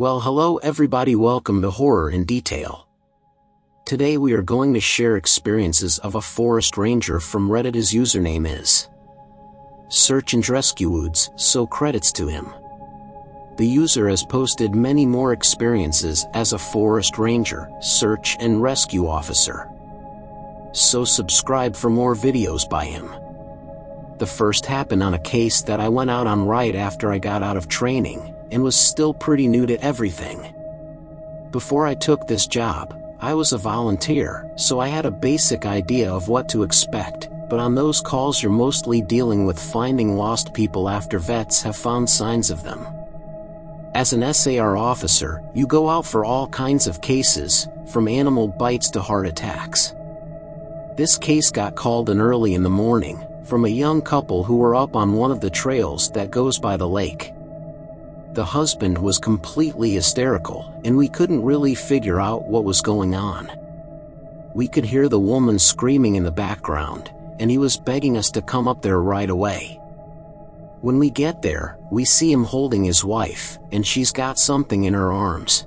Well, hello everybody, welcome to Horror in Detail. Today we are going to share experiences of a forest ranger from Reddit. His username is Search and Rescue Woods, so credits to him. The user has posted many more experiences as a forest ranger, search and rescue officer. So subscribe for more videos by him. The first happened on a case that I went out on right after I got out of training, and was still pretty new to everything. Before I took this job, I was a volunteer, so I had a basic idea of what to expect, but on those calls you're mostly dealing with finding lost people after vets have found signs of them. As an SAR officer, you go out for all kinds of cases, from animal bites to heart attacks. This case got called in early in the morning, from a young couple who were up on one of the trails that goes by the lake. The husband was completely hysterical, and we couldn't really figure out what was going on. We could hear the woman screaming in the background, and he was begging us to come up there right away. When we get there, we see him holding his wife, and she's got something in her arms.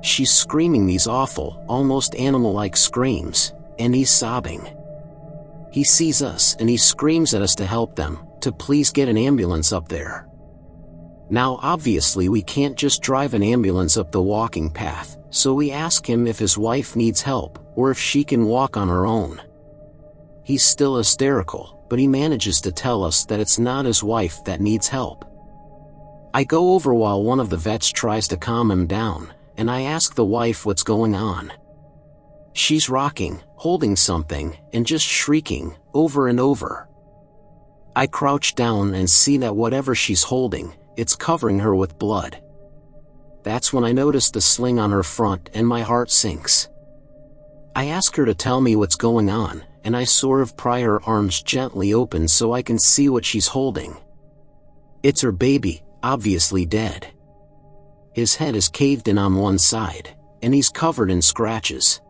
She's screaming these awful, almost animal-like screams, and he's sobbing. He sees us and he screams at us to help them, to please get an ambulance up there. Now obviously we can't just drive an ambulance up the walking path, so we ask him if his wife needs help, or if she can walk on her own. He's still hysterical, but he manages to tell us that it's not his wife that needs help. I go over while one of the vets tries to calm him down, and I ask the wife what's going on. She's rocking, holding something, and just shrieking, over and over. I crouch down and see that whatever she's holding, it's covering her with blood. That's when I notice the sling on her front and my heart sinks. I ask her to tell me what's going on, and I sort of pry her arms gently open so I can see what she's holding. It's her baby, obviously dead. His head is caved in on one side, and he's covered in scratches.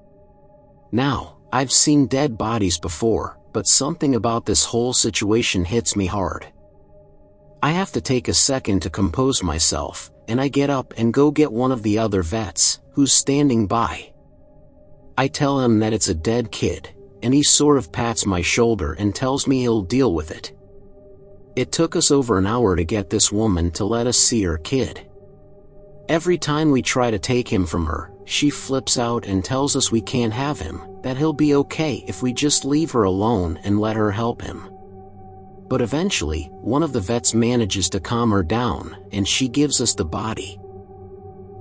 Now, I've seen dead bodies before, but something about this whole situation hits me hard. I have to take a second to compose myself, and I get up and go get one of the other vets, who's standing by. I tell him that it's a dead kid, and he sort of pats my shoulder and tells me he'll deal with it. It took us over an hour to get this woman to let us see her kid. Every time we try to take him from her, she flips out and tells us we can't have him, that he'll be okay if we just leave her alone and let her help him. But eventually, one of the vets manages to calm her down, and she gives us the body.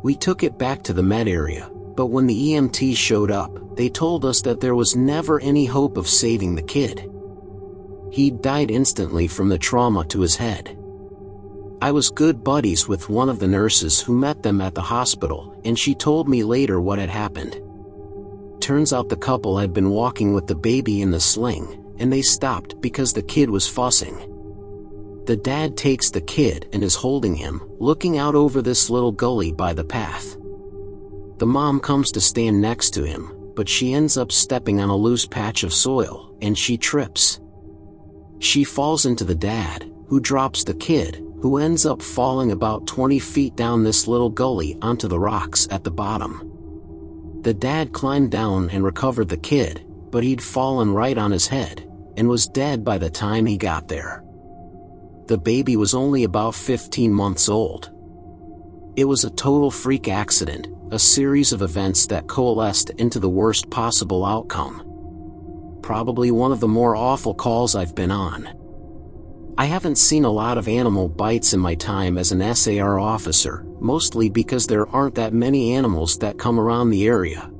We took it back to the med area, but when the EMT showed up, they told us that there was never any hope of saving the kid. He'd died instantly from the trauma to his head. I was good buddies with one of the nurses who met them at the hospital, and she told me later what had happened. Turns out the couple had been walking with the baby in the sling, and they stopped because the kid was fussing. The dad takes the kid and is holding him, looking out over this little gully by the path. The mom comes to stand next to him, but she ends up stepping on a loose patch of soil, and she trips. She falls into the dad, who drops the kid, who ends up falling about 20 feet down this little gully onto the rocks at the bottom. The dad climbed down and recovered the kid, but he'd fallen right on his head, and was dead by the time he got there. The baby was only about 15 months old. It was a total freak accident, a series of events that coalesced into the worst possible outcome. Probably one of the more awful calls I've been on. I haven't seen a lot of animal bites in my time as an SAR officer, mostly because there aren't that many animals that come around the area.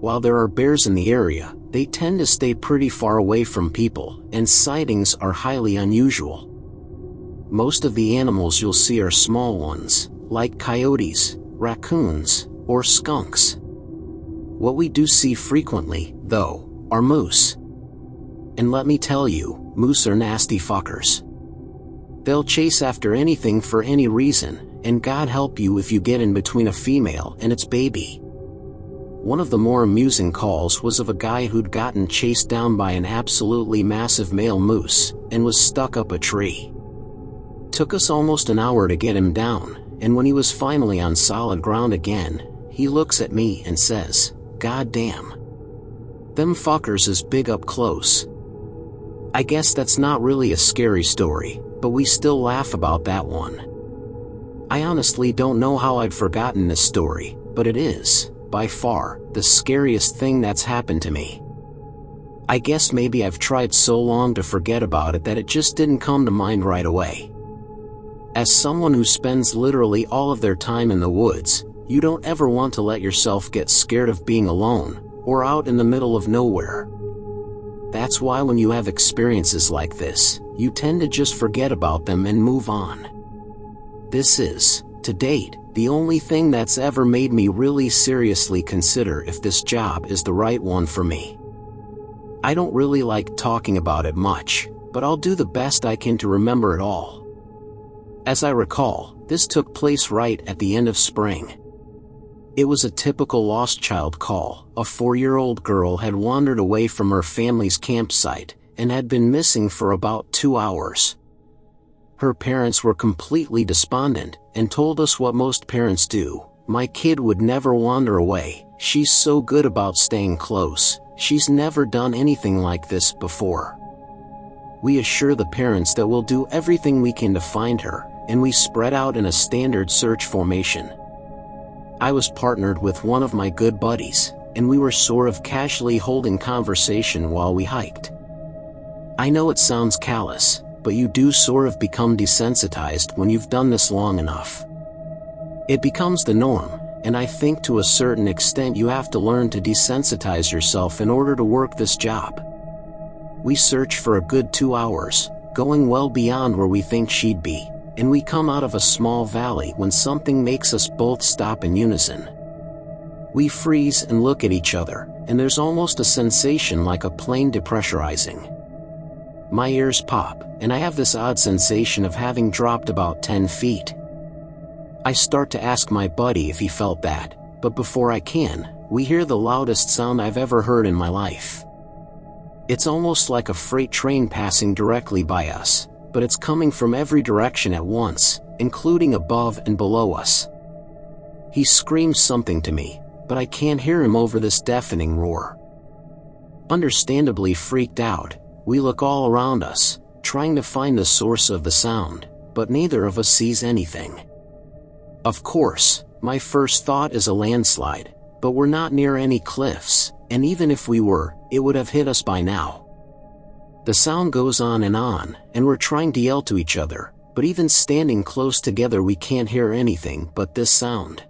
While there are bears in the area, they tend to stay pretty far away from people, and sightings are highly unusual. Most of the animals you'll see are small ones, like coyotes, raccoons, or skunks. What we do see frequently, though, are moose. And let me tell you, moose are nasty fuckers. They'll chase after anything for any reason, and God help you if you get in between a female and its baby. One of the more amusing calls was of a guy who'd gotten chased down by an absolutely massive male moose, and was stuck up a tree. Took us almost an hour to get him down, and when he was finally on solid ground again, he looks at me and says, "God damn. Them fuckers is big up close." I guess that's not really a scary story, but we still laugh about that one. I honestly don't know how I'd forgotten this story, but it is, by far, the scariest thing that's happened to me. I guess maybe I've tried so long to forget about it that it just didn't come to mind right away. As someone who spends literally all of their time in the woods, you don't ever want to let yourself get scared of being alone, or out in the middle of nowhere. That's why when you have experiences like this, you tend to just forget about them and move on. This is, to date, the only thing that's ever made me really seriously consider if this job is the right one for me. I don't really like talking about it much, but I'll do the best I can to remember it all. As I recall, this took place right at the end of spring. It was a typical lost child call. A 4-year-old girl had wandered away from her family's campsite and had been missing for about 2 hours. Her parents were completely despondent and told us what most parents do. "My kid would never wander away. She's so good about staying close. She's never done anything like this before." We assure the parents that we'll do everything we can to find her, and we spread out in a standard search formation. I was partnered with one of my good buddies, and we were sort of casually holding conversation while we hiked. I know it sounds callous, but you do sort of become desensitized when you've done this long enough. It becomes the norm, and I think to a certain extent you have to learn to desensitize yourself in order to work this job. We search for a good 2 hours, going well beyond where we think she'd be, and we come out of a small valley when something makes us both stop in unison. We freeze and look at each other, and there's almost a sensation like a plane depressurizing. My ears pop, and I have this odd sensation of having dropped about 10 feet. I start to ask my buddy if he felt that, but before I can, we hear the loudest sound I've ever heard in my life. It's almost like a freight train passing directly by us, but it's coming from every direction at once, including above and below us. He screams something to me, but I can't hear him over this deafening roar. Understandably freaked out, we look all around us, trying to find the source of the sound, but neither of us sees anything. Of course, my first thought is a landslide, but we're not near any cliffs, and even if we were, it would have hit us by now. The sound goes on, and we're trying to yell to each other, but even standing close together we can't hear anything but this sound.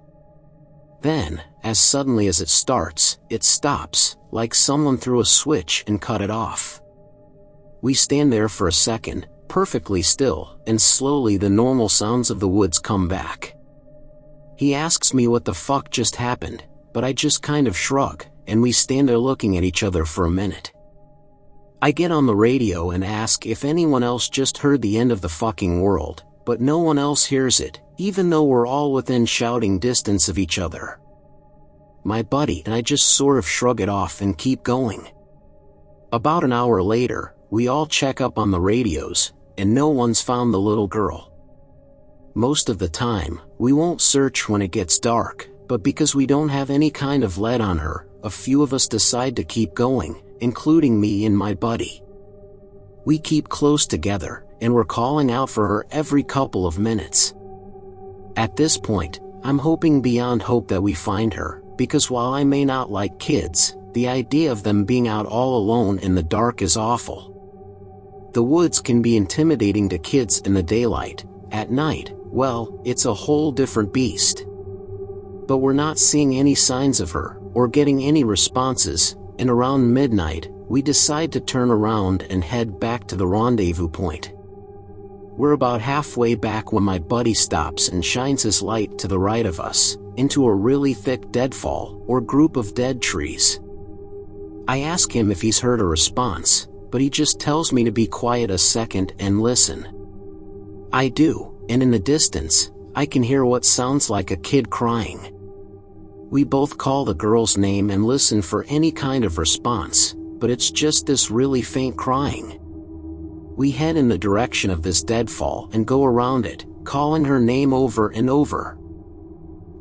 Then, as suddenly as it starts, it stops, like someone threw a switch and cut it off. We stand there for a second, perfectly still, and slowly the normal sounds of the woods come back. He asks me what the fuck just happened, but I just kind of shrug, and we stand there looking at each other for a minute. I get on the radio and ask if anyone else just heard the end of the fucking world, but no one else hears it, even though we're all within shouting distance of each other. My buddy and I just sort of shrug it off and keep going. About an hour later, we all check up on the radios, and no one's found the little girl. Most of the time, we won't search when it gets dark, but because we don't have any kind of lead on her, a few of us decide to keep going, including me and my buddy. We keep close together, and we're calling out for her every couple of minutes. At this point, I'm hoping beyond hope that we find her, because while I may not like kids, the idea of them being out all alone in the dark is awful. The woods can be intimidating to kids in the daylight. At night, well, it's a whole different beast. But we're not seeing any signs of her, or getting any responses, and around midnight, we decide to turn around and head back to the rendezvous point. We're about halfway back when my buddy stops and shines his light to the right of us, into a really thick deadfall, or group of dead trees. I ask him if he's heard a response, but he just tells me to be quiet a second and listen. I do, and in the distance, I can hear what sounds like a kid crying. We both call the girl's name and listen for any kind of response, but it's just this really faint crying. We head in the direction of this deadfall and go around it, calling her name over and over.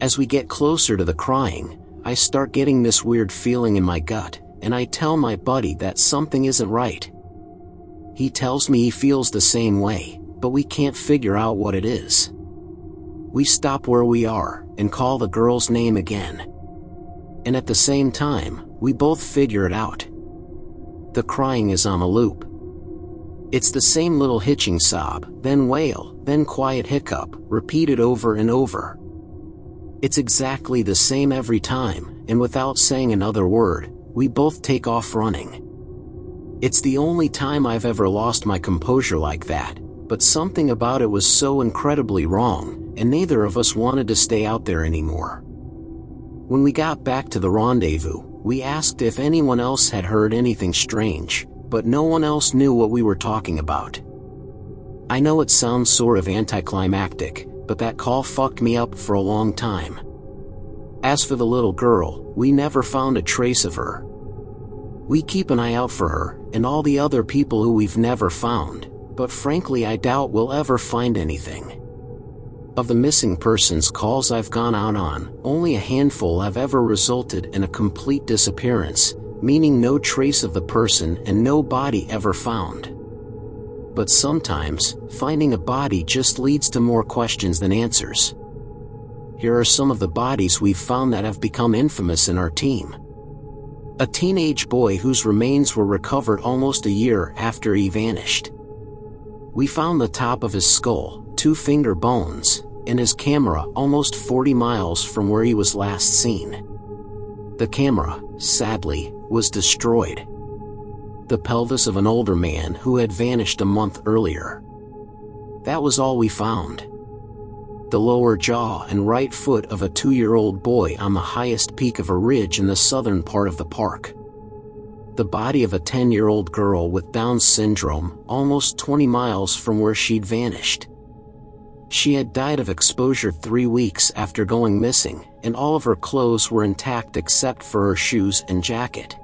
As we get closer to the crying, I start getting this weird feeling in my gut, and I tell my buddy that something isn't right. He tells me he feels the same way, but we can't figure out what it is. We stop where we are and call the girl's name again. And at the same time, we both figure it out. The crying is on a loop. It's the same little hitching sob, then wail, then quiet hiccup, repeated over and over. It's exactly the same every time, and without saying another word, we both take off running. It's the only time I've ever lost my composure like that, but something about it was so incredibly wrong, and neither of us wanted to stay out there anymore. When we got back to the rendezvous, we asked if anyone else had heard anything strange, but no one else knew what we were talking about. I know it sounds sort of anticlimactic, but that call fucked me up for a long time. As for the little girl, we never found a trace of her. We keep an eye out for her, and all the other people who we've never found, but frankly I doubt we'll ever find anything. Of the missing persons calls I've gone out on, only a handful have ever resulted in a complete disappearance, meaning no trace of the person and no body ever found. But sometimes, finding a body just leads to more questions than answers. Here are some of the bodies we've found that have become infamous in our team. A teenage boy whose remains were recovered almost a year after he vanished. We found the top of his skull, 2 finger bones, and his camera almost 40 miles from where he was last seen. The camera, sadly, was destroyed. The pelvis of an older man who had vanished a month earlier. That was all we found. The lower jaw and right foot of a 2-year-old boy on the highest peak of a ridge in the southern part of the park. The body of a 10-year-old girl with Down syndrome, almost 20 miles from where she'd vanished. She had died of exposure 3 weeks after going missing, and all of her clothes were intact except for her shoes and jacket.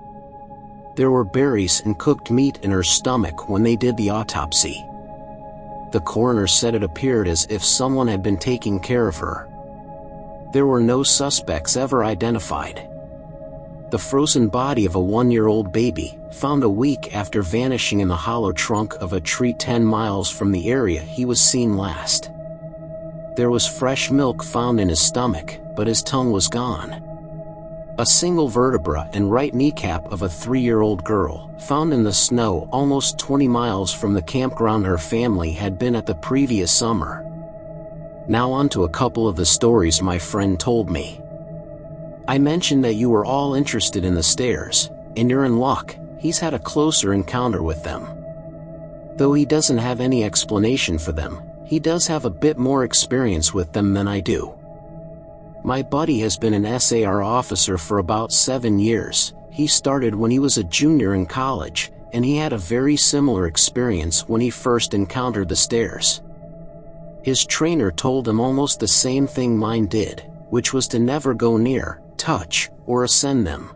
There were berries and cooked meat in her stomach when they did the autopsy. The coroner said it appeared as if someone had been taking care of her. There were no suspects ever identified. The frozen body of a 1-year-old baby, found a week after vanishing in the hollow trunk of a tree 10 miles from the area he was seen last. There was fresh milk found in his stomach, but his tongue was gone. A single vertebra and right kneecap of a 3-year-old girl, found in the snow almost 20 miles from the campground her family had been at the previous summer. Now on to a couple of the stories my friend told me. I mentioned that you were all interested in the stairs, and you're in luck, he's had a closer encounter with them. Though he doesn't have any explanation for them, he does have a bit more experience with them than I do. My buddy has been an SAR officer for about 7 years. He started when he was a junior in college, and he had a very similar experience when he first encountered the stairs. His trainer told him almost the same thing mine did, which was to never go near, touch, or ascend them.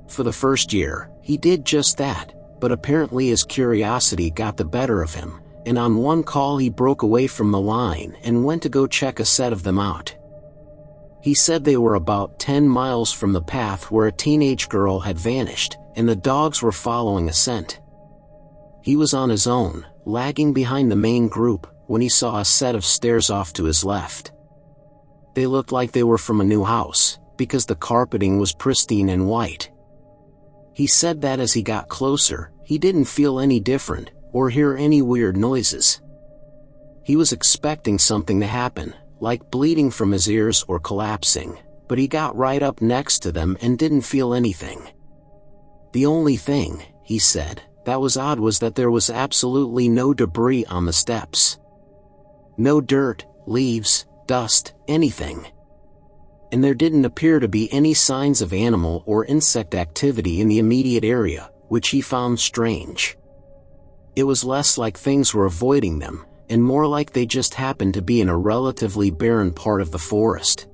For the first year, he did just that, but apparently his curiosity got the better of him, and on one call he broke away from the line and went to go check a set of them out. He said they were about 10 miles from the path where a teenage girl had vanished, and the dogs were following a scent. He was on his own, lagging behind the main group, when he saw a set of stairs off to his left. They looked like they were from a new house, because the carpeting was pristine and white. He said that as he got closer, he didn't feel any different, or hear any weird noises. He was expecting something to happen, like bleeding from his ears or collapsing, but he got right up next to them and didn't feel anything. The only thing, he said, that was odd was that there was absolutely no debris on the steps. No dirt, leaves, dust, anything. And there didn't appear to be any signs of animal or insect activity in the immediate area, which he found strange. It was less like things were avoiding them, and more like they just happened to be in a relatively barren part of the forest.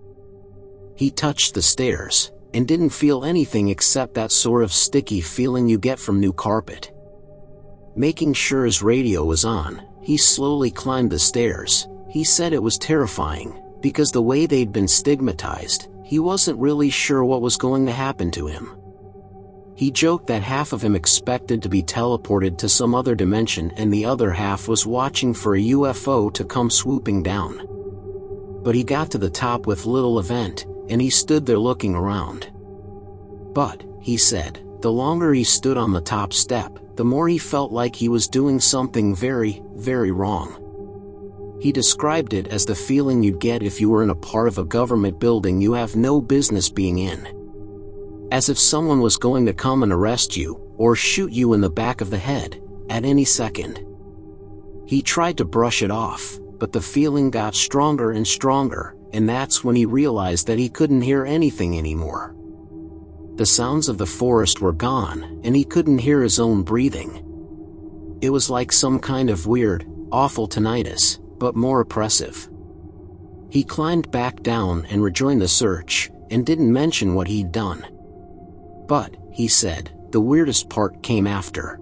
He touched the stairs, and didn't feel anything except that sort of sticky feeling you get from new carpet. Making sure his radio was on, he slowly climbed the stairs. He said it was terrifying, because the way they'd been stigmatized, he wasn't really sure what was going to happen to him. He joked that half of him expected to be teleported to some other dimension and the other half was watching for a UFO to come swooping down. But he got to the top with little event, and he stood there looking around. But, he said, the longer he stood on the top step, the more he felt like he was doing something very, very wrong. He described it as the feeling you'd get if you were in a part of a government building you have no business being in. As if someone was going to come and arrest you, or shoot you in the back of the head, at any second. He tried to brush it off, but the feeling got stronger and stronger, and that's when he realized that he couldn't hear anything anymore. The sounds of the forest were gone, and he couldn't hear his own breathing. It was like some kind of weird, awful tinnitus, but more oppressive. He climbed back down and rejoined the search, and didn't mention what he'd done. But, he said, the weirdest part came after.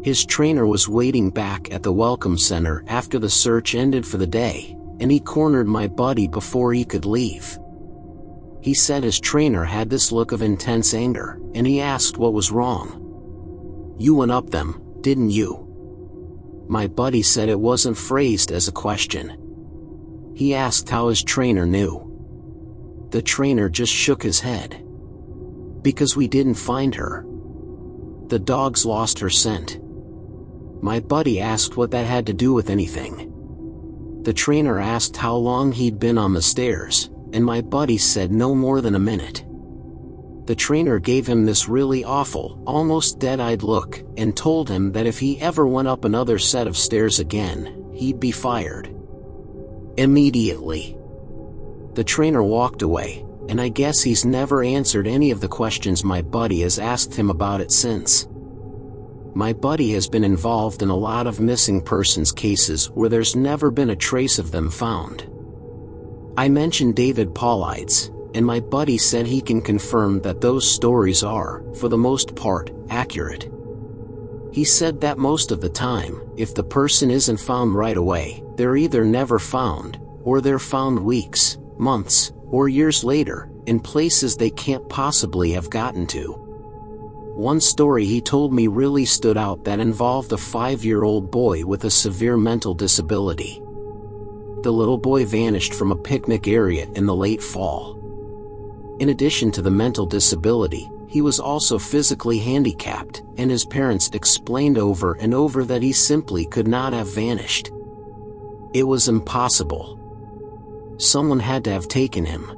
His trainer was waiting back at the welcome center after the search ended for the day, and he cornered my buddy before he could leave. He said his trainer had this look of intense anger, and he asked what was wrong. "You went up them, didn't you?" My buddy said it wasn't phrased as a question. He asked how his trainer knew. The trainer just shook his head. "Because we didn't find her. The dogs lost her scent." My buddy asked what that had to do with anything. The trainer asked how long he'd been on the stairs, and my buddy said no more than a minute. The trainer gave him this really awful, almost dead-eyed look, and told him that if he ever went up another set of stairs again, he'd be fired. Immediately. The trainer walked away, and I guess he's never answered any of the questions my buddy has asked him about it since. My buddy has been involved in a lot of missing persons cases where there's never been a trace of them found. I mentioned David Paulides, and my buddy said he can confirm that those stories are, for the most part, accurate. He said that most of the time, if the person isn't found right away, they're either never found, or they're found weeks, months, or years later, in places they can't possibly have gotten to. One story he told me really stood out that involved a 5-year-old boy with a severe mental disability. The little boy vanished from a picnic area in the late fall. In addition to the mental disability, he was also physically handicapped, and his parents explained over and over that he simply could not have vanished. It was impossible. Someone had to have taken him.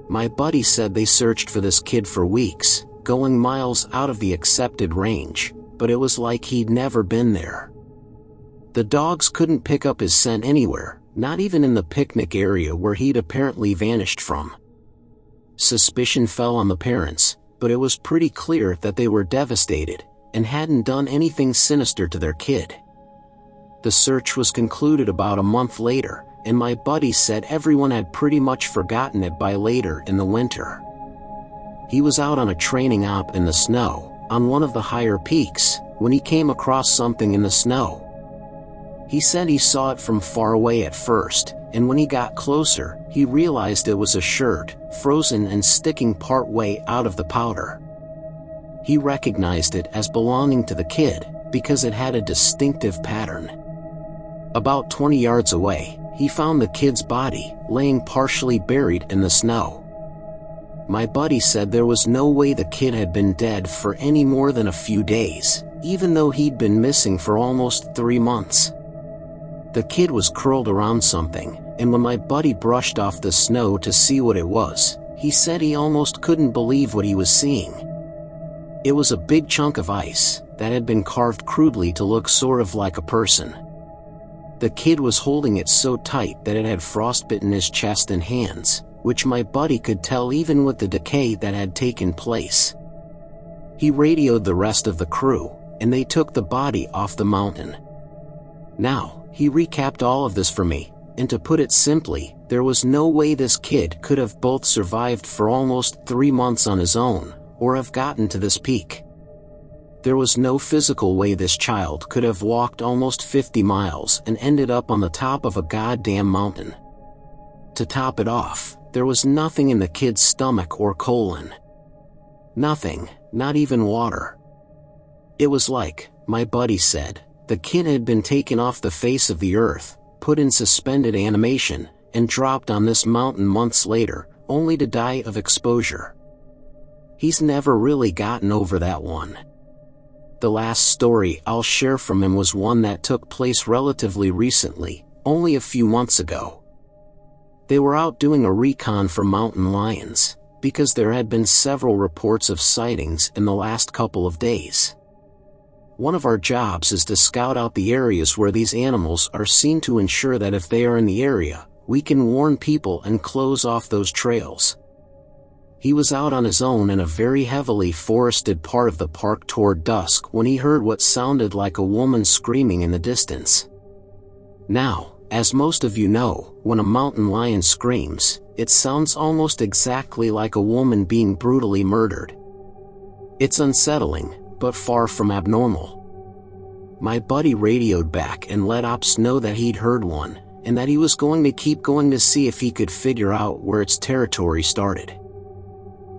My buddy said they searched for this kid for weeks, going miles out of the accepted range, but it was like he'd never been there. The dogs couldn't pick up his scent anywhere, not even in the picnic area where he'd apparently vanished from. Suspicion fell on the parents, but it was pretty clear that they were devastated, and hadn't done anything sinister to their kid. The search was concluded about a month later, and my buddy said everyone had pretty much forgotten it by later in the winter. He was out on a training op in the snow, on one of the higher peaks, when he came across something in the snow. He said he saw it from far away at first, and when he got closer, he realized it was a shirt, frozen and sticking part way out of the powder. He recognized it as belonging to the kid, because it had a distinctive pattern. About 20 yards away, he found the kid's body, laying partially buried in the snow. My buddy said there was no way the kid had been dead for any more than a few days, even though he'd been missing for almost 3 months. The kid was curled around something, and when my buddy brushed off the snow to see what it was, he said he almost couldn't believe what he was seeing. It was a big chunk of ice that had been carved crudely to look sort of like a person. The kid was holding it so tight that it had frostbitten his chest and hands, which my buddy could tell even with the decay that had taken place. He radioed the rest of the crew, and they took the body off the mountain. Now, he recapped all of this for me, and to put it simply, there was no way this kid could have both survived for almost 3 months on his own, or have gotten to this peak. There was no physical way this child could have walked almost 50 miles and ended up on the top of a goddamn mountain. To top it off, there was nothing in the kid's stomach or colon. Nothing, not even water. It was like, my buddy said, the kid had been taken off the face of the earth, put in suspended animation, and dropped on this mountain months later, only to die of exposure. He's never really gotten over that one. The last story I'll share from him was one that took place relatively recently, only a few months ago. They were out doing a recon for mountain lions, because there had been several reports of sightings in the last couple of days. One of our jobs is to scout out the areas where these animals are seen to ensure that if they are in the area, we can warn people and close off those trails. He was out on his own in a very heavily forested part of the park toward dusk when he heard what sounded like a woman screaming in the distance. Now, as most of you know, when a mountain lion screams, it sounds almost exactly like a woman being brutally murdered. It's unsettling, but far from abnormal. My buddy radioed back and let ops know that he'd heard one, and that he was going to keep going to see if he could figure out where its territory started.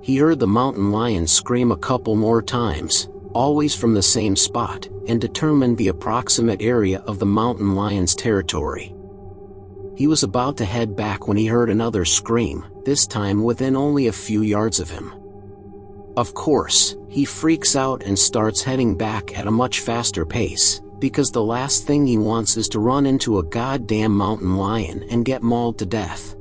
He heard the mountain lion scream a couple more times, always from the same spot, and determined the approximate area of the mountain lion's territory. He was about to head back when he heard another scream, this time within only a few yards of him. Of course, he freaks out and starts heading back at a much faster pace, because the last thing he wants is to run into a goddamn mountain lion and get mauled to death.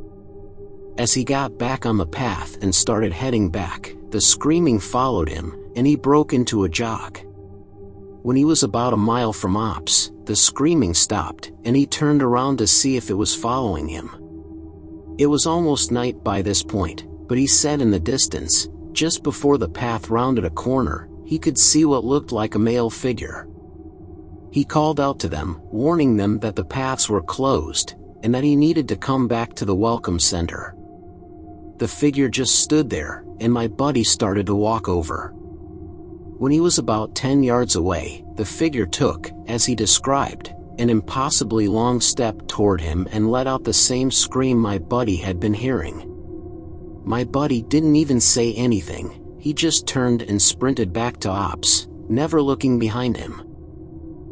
As he got back on the path and started heading back, the screaming followed him, and he broke into a jog. When he was about a mile from ops, the screaming stopped, and he turned around to see if it was following him. It was almost night by this point, but he said in the distance, just before the path rounded a corner, he could see what looked like a male figure. He called out to them, warning them that the paths were closed, and that he needed to come back to the welcome center. The figure just stood there, and my buddy started to walk over. When he was about 10 yards away, the figure took, as he described, an impossibly long step toward him and let out the same scream my buddy had been hearing. My buddy didn't even say anything, he just turned and sprinted back to ops, never looking behind him.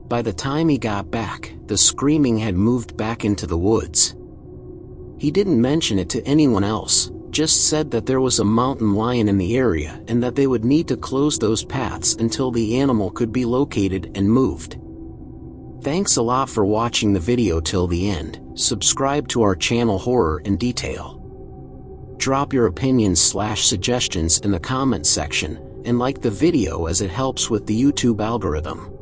By the time he got back, the screaming had moved back into the woods. He didn't mention it to anyone else, just said that there was a mountain lion in the area and that they would need to close those paths until the animal could be located and moved. Thanks a lot for watching the video till the end. Subscribe to our channel Horror in Detail. Drop your opinions/suggestions in the comment section, and like the video as it helps with the YouTube algorithm.